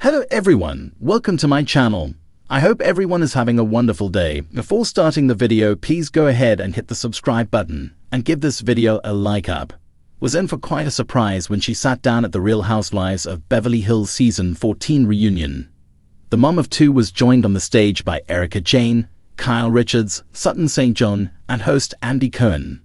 Hello everyone, welcome to my channel. I hope everyone is having a wonderful day. Before starting the video, please go ahead and hit the subscribe button and give this video a like up. Was in for quite a surprise when she sat down at the Real Housewives of Beverly Hills Season 14 reunion. The mom of two was joined on the stage by Erika Jayne, Kyle Richards, Sutton St. John, and host Andy Cohen.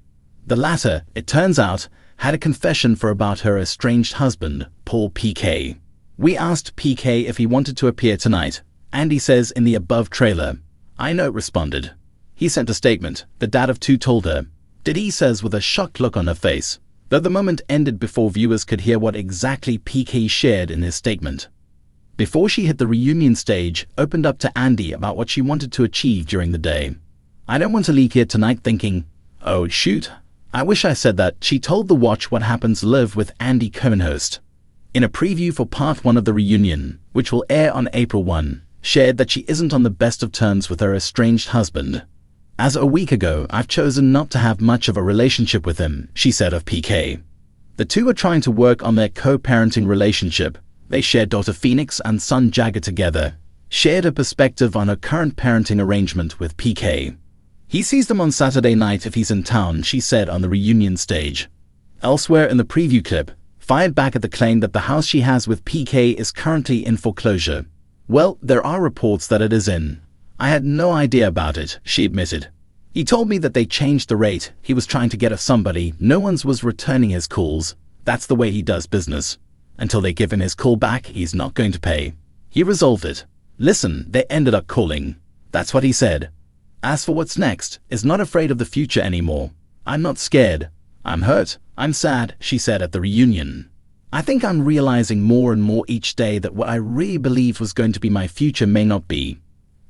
The latter, it turns out, had a confession about her estranged husband, Paul PK. We asked PK if he wanted to appear tonight. Andy says in the above trailer. I know, responded. He sent a statement. The dad of two told her. Did he, says with a shocked look on her face. Though the moment ended before viewers could hear what exactly PK shared in his statement. Before she hit the reunion stage, opened up to Andy about what she wanted to achieve during the day. I don't want to leave here tonight thinking, oh shoot, I wish I said that, she told the Watch What Happens Live with Andy Cohen host. In a preview for part 1 of the reunion, which will air on April 1, shared that she isn't on the best of terms with her estranged husband. As a week ago, I've chosen not to have much of a relationship with him, she said of PK. The two are trying to work on their co-parenting relationship. They share daughter Phoenix and son Jagger together. Shared a perspective on her current parenting arrangement with PK. He sees them on Saturday night if he's in town, she said on the reunion stage. Elsewhere in the preview clip, fired back at the claim that the house she has with PK is currently in foreclosure. Well, there are reports that it is in. I had no idea about it, she admitted. He told me that they changed the rate. He was trying to get us somebody. No one's was returning his calls. That's the way he does business. Until they give him his call back, he's not going to pay. He resolved it. Listen, they ended up calling. That's what he said. As for what's next, is not afraid of the future anymore. I'm not scared. I'm hurt. I'm sad, she said at the reunion. I think I'm realizing more and more each day that what I really believed was going to be my future may not be.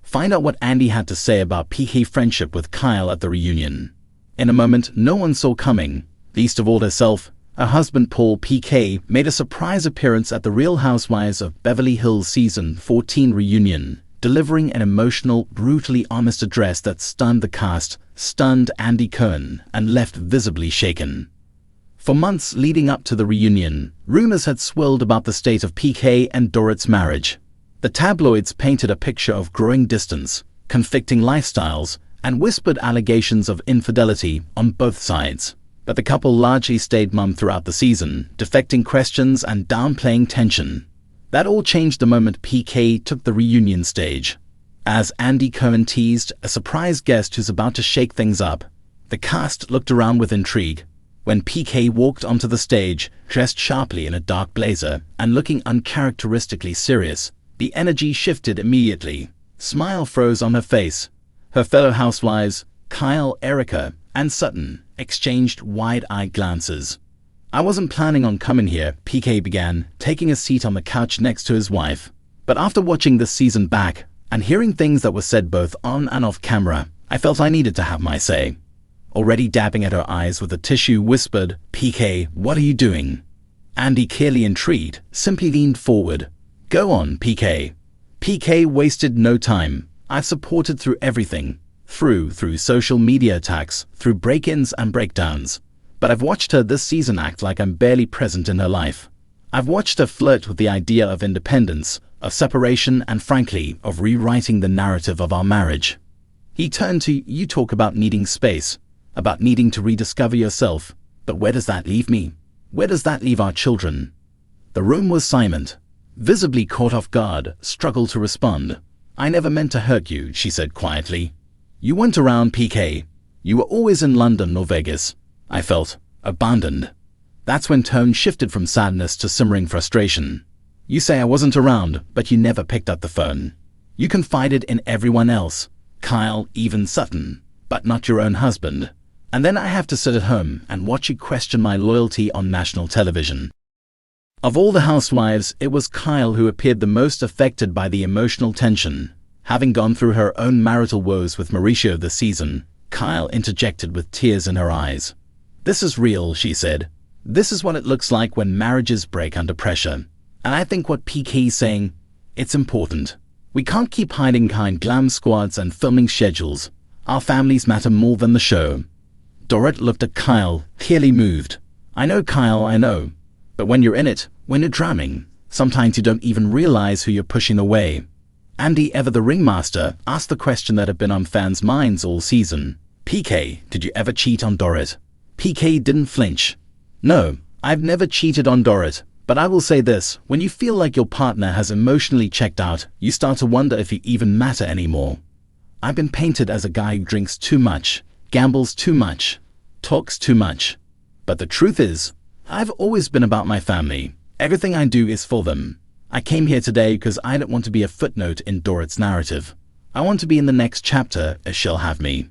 Find out what Andy had to say about PK friendship with Kyle at the reunion. In a moment no one saw coming, least of all herself, her husband Paul PK made a surprise appearance at the Real Housewives of Beverly Hills Season 14 reunion, delivering an emotional, brutally honest address that stunned the cast, stunned Andy Cohen, and left visibly shaken. For months leading up to the reunion, rumors had swirled about the state of PK and Dorit's marriage. The tabloids painted a picture of growing distance, conflicting lifestyles, and whispered allegations of infidelity on both sides. But the couple largely stayed mum throughout the season, deflecting questions and downplaying tension. That all changed the moment PK took the reunion stage. As Andy Cohen teased a surprise guest who's about to shake things up, the cast looked around with intrigue. When PK walked onto the stage, dressed sharply in a dark blazer and looking uncharacteristically serious, the energy shifted immediately. Smile froze on her face. Her fellow housewives, Kyle, Erika, and Sutton, exchanged wide-eyed glances. I wasn't planning on coming here, PK began, taking a seat on the couch next to his wife. But after watching this season back and hearing things that were said both on and off camera, I felt I needed to have my say. Already dabbing at her eyes with a tissue, whispered, PK, what are you doing? Andy, clearly intrigued, simply leaned forward. Go on, PK. PK wasted no time. I've supported through everything. Through social media attacks, through break-ins and breakdowns. But I've watched her this season act like I'm barely present in her life. I've watched her flirt with the idea of independence, of separation, and frankly, of rewriting the narrative of our marriage. He turned to, you talk about needing space, about needing to rediscover yourself. But where does that leave me? Where does that leave our children? The room was silent. Visibly caught off guard, struggled to respond. I never meant to hurt you, she said quietly. You weren't around, PK. You were always in London or Vegas. I felt abandoned. That's when tone shifted from sadness to simmering frustration. You say I wasn't around, but you never picked up the phone. You confided in everyone else, Kyle, even Sutton, but not your own husband. And then I have to sit at home and watch you question my loyalty on national television. Of all the housewives, it was Kyle who appeared the most affected by the emotional tension. Having gone through her own marital woes with Marital this season, Kyle interjected with tears in her eyes. This is real, she said. This is what it looks like when marriages break under pressure. And I think what PK's saying, it's important. We can't keep hiding behind glam squads and filming schedules. Our families matter more than the show. Dorit looked at Kyle, clearly moved. I know, Kyle, I know. But when you're in it, when you're drowning, Sometimes you don't even realize who you're pushing away. Andy, ever the ringmaster, asked the question that had been on fans' minds all season. PK, did you ever cheat on Dorit? PK didn't flinch. No, I've never cheated on Dorit. But I will say this, when you feel like your partner has emotionally checked out, you start to wonder if you even matter anymore. I've been painted as a guy who drinks too much, gambles too much, talks too much. But the truth is, I've always been about my family. Everything I do is for them. I came here today because I don't want to be a footnote in Dorit's narrative. I want to be in the next chapter as she'll have me.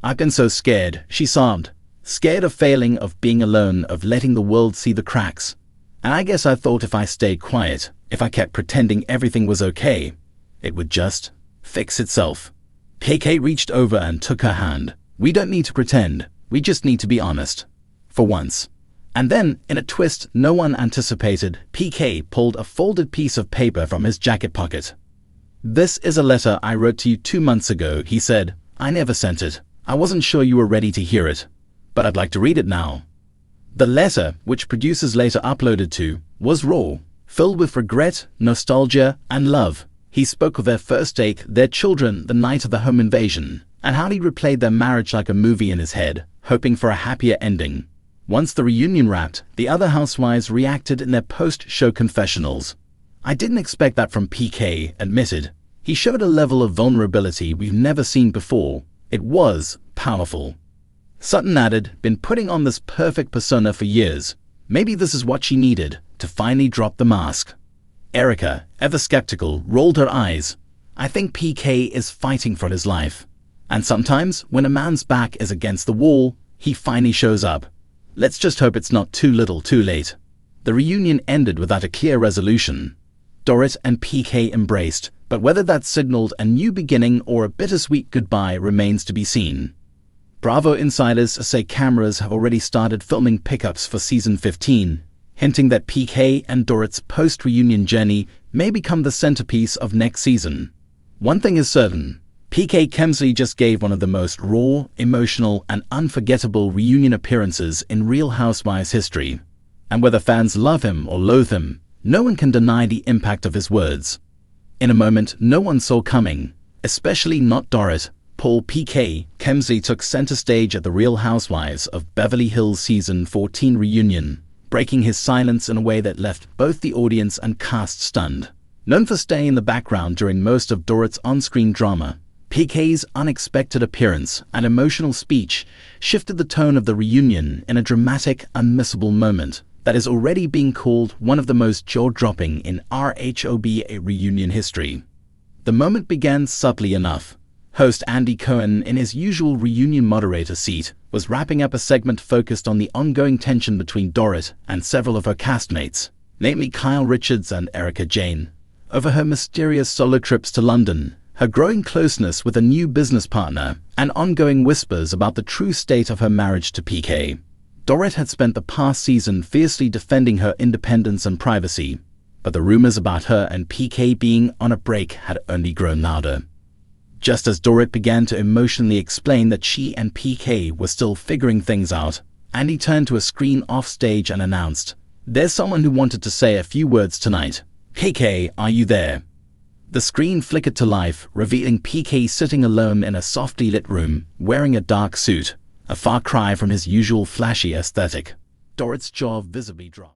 I've been so scared, she sobbed. Scared of failing, of being alone, of letting the world see the cracks. And I guess I thought if I stayed quiet, if I kept pretending everything was okay, it would just fix itself. PK reached over and took her hand. We don't need to pretend, we just need to be honest. For once. And then, in a twist no one anticipated, PK pulled a folded piece of paper from his jacket pocket. This is a letter I wrote to you 2 months ago, he said. I never sent it. I wasn't sure you were ready to hear it. But I'd like to read it now. The letter, which producers later uploaded to, was raw, filled with regret, nostalgia, and love. He spoke of their first date, their children, the night of the home invasion, and how he replayed their marriage like a movie in his head, hoping for a happier ending. Once the reunion wrapped, the other housewives reacted in their post-show confessionals. I didn't expect that from PK, admitted. He showed a level of vulnerability we've never seen before. It was powerful. Sutton added, been putting on this perfect persona for years. Maybe this is what she needed, to finally drop the mask. Erica, ever skeptical, rolled her eyes. I think PK is fighting for his life. And sometimes, when a man's back is against the wall, he finally shows up. Let's just hope it's not too little too late. The reunion ended without a clear resolution. Dorit and PK embraced, but whether that signaled a new beginning or a bittersweet goodbye remains to be seen. Bravo insiders say cameras have already started filming pickups for season 15, hinting that PK and Dorit's post-reunion journey may become the centerpiece of next season. One thing is certain, PK Kemsley just gave one of the most raw, emotional, and unforgettable reunion appearances in Real Housewives history. And whether fans love him or loathe him, no one can deny the impact of his words. In a moment no one saw coming, especially not Dorit, Paul PK Kemsley took center stage at the Real Housewives of Beverly Hills season 14 reunion, breaking his silence in a way that left both the audience and cast stunned. Known for staying in the background during most of Dorit's on-screen drama, PK's unexpected appearance and emotional speech shifted the tone of the reunion in a dramatic, unmissable moment that is already being called one of the most jaw-dropping in RHOBH reunion history. The moment began subtly enough. Host Andy Cohen, in his usual reunion moderator seat, was wrapping up a segment focused on the ongoing tension between Dorit and several of her castmates, namely Kyle Richards and Erika Jayne, over her mysterious solo trips to London, her growing closeness with a new business partner, and ongoing whispers about the true state of her marriage to PK. Dorit had spent the past season fiercely defending her independence and privacy, but the rumors about her and PK being on a break had only grown louder. Just as Dorit began to emotionally explain that she and PK were still figuring things out, Andy turned to a screen off stage and announced, "There's someone who wanted to say a few words tonight. PK, are you there?" The screen flickered to life, revealing PK sitting alone in a softly lit room, wearing a dark suit, a far cry from his usual flashy aesthetic. Dorit's jaw visibly dropped.